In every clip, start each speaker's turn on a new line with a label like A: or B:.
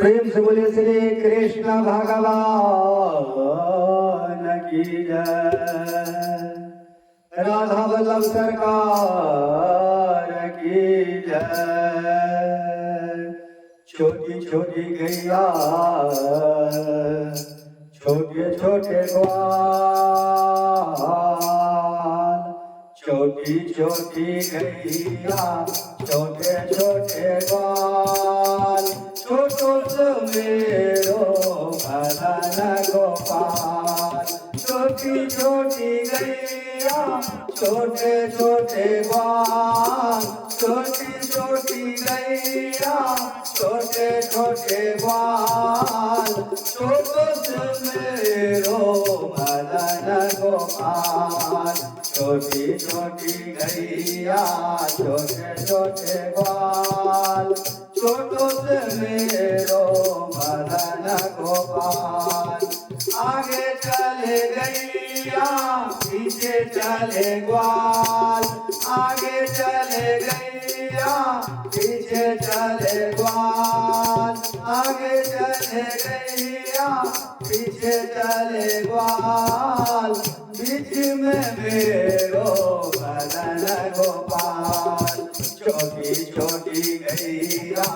A: प्रेम से बोले श्री कृष्ण भगवान की जय। राधा वल्लभ सरकार की जय। छोटी छोटी गैया छोटे छोटे ग्वाल, छोटी छोटी गैया छोटे छोटे ग्वाल, छोटो मेरो भजन गोपाल। छोटी छोटी गैया छोटे छोटे ग्वाल, छोटी छोटी गैया छोटे छोटे ग्वाल, छोटो मेरो भजन गोपाल। छोटी छोटी गैया छोटे छोटे ग्वाल, छोटो से मेरो भजन गोपाल। आगे चले गैया पीछे चले ग्वाल, आगे चले गैया पीछे चले ग्वाल, आगे चले गैया पीछे चले ग्वाल, बीच में मेरो भजन गोपाल। छोटी छोटी गैया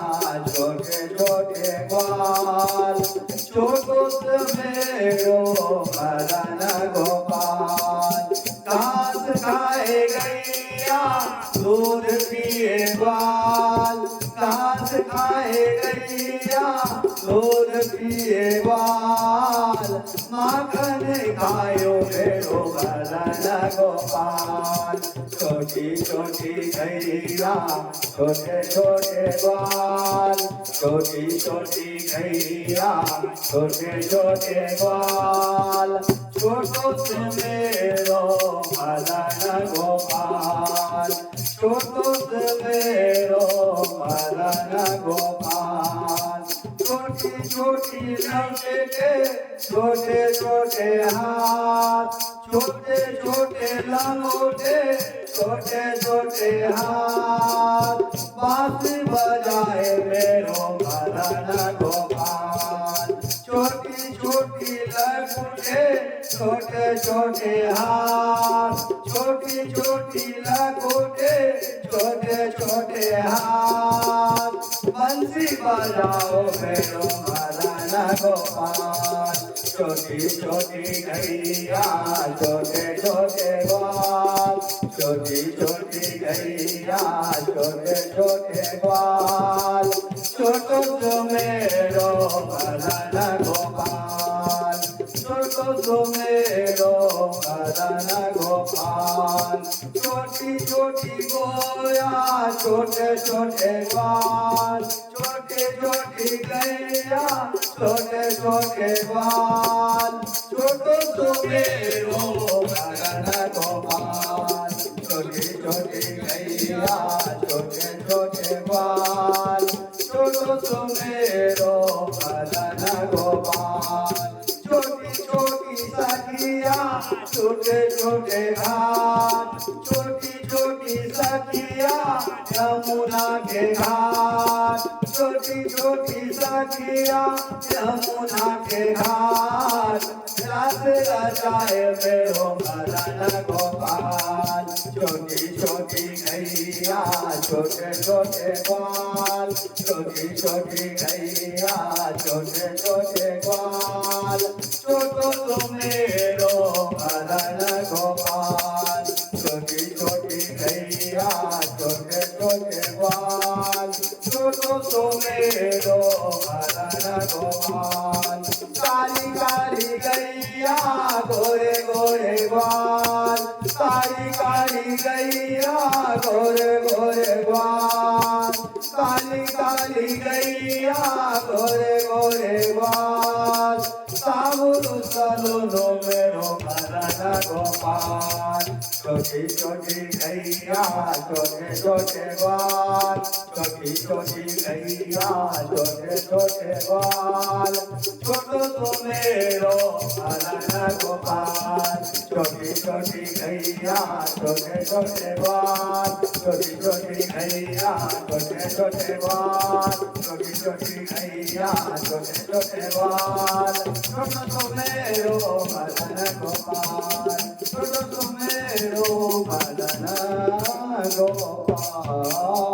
A: छोटे छोटे ग्वाल, छोटो से मेरो भजन गोपाल। घास खाए गैया दूध पिए ग्वाल, घास खाए गैया दूध पिए ग्वाल, माखन खायो मेरो भजन गोपाल। छोटी छोटी गैया छोटे छोटे ग्वाल, छोटी छोटी गैया छोटे छोटे ग्वाल, छोटो से मेरो भजन गोपाल। छोटो से मेरो भजन गोपाल। छोटी छोटी लंगोटे छोटे छोटे हाथ, छोटे छोटे लंगोटे छोटे छोटे हाथ, बांसुरी बजाए मेरो भजन गोपाल। छोटी छोटी लंगोटे छोटे छोटे हाथ, छोटी छोटी लंगोटे छोटे छोटे हाथ, बंसी बजाओ मेरो भजन गोपाल। छोटी छोटी गैया छोटे छोटे ग्वाल, छोटी छोटी गैया छोटे छोटे ग्वाल, छोटो सो मेरो भजन गोपाल। छोटो सो मेरो भजन गोपाल। छोटी छोटी गोया छोटे छोटे ग्वाल, छोटी छोटी गैया छोटे छोटे ग्वाल, छोटो सो मेरो भजन गोपाल। छोटी छोटी गैया छोटे छोटे ग्वाल, छोटो सो मेरो भजन गोपाल। छोटी छोटी सखिया छोटे छोटे घाट, छोटी छोटी सखिया यमुना के घाट, छोटी छोटी सखिया यमुना के घाट, रास रचाए मेरो भजन गोपाल। छोटी छोटी गैया छोटे छोटे ग्वाल, छोटी छोटी गैया छोटे छोटे ग्वाल, छोटो सो मेरो भजन गोपाल। छोटी छोटी गैया छोटे छोटे ग्वाल, छोटो सो मेरो भजन गोपाल। काली काली गैया गोरे गोरे ग्वाल, काली काली गैया गोरे गोरे ग्वाल, काली काली गैया गोरे गोरे ग्वाल, साबुन सलूनो मेरो भजन गोपाल। छोटी छोटी गैया छोटे छोटे बाल छोटी छोटी गैया छोटे छोटे बाल छोटो तो मेरो लालन गोपाल छोटी छोटी गैया छोटे छोटे बाल छोटी छोटी गैया छोटे छोटे बाल छोटी छोटी गैया छोटे छोटे बाल छोटो तो मेरो लालन गोपाल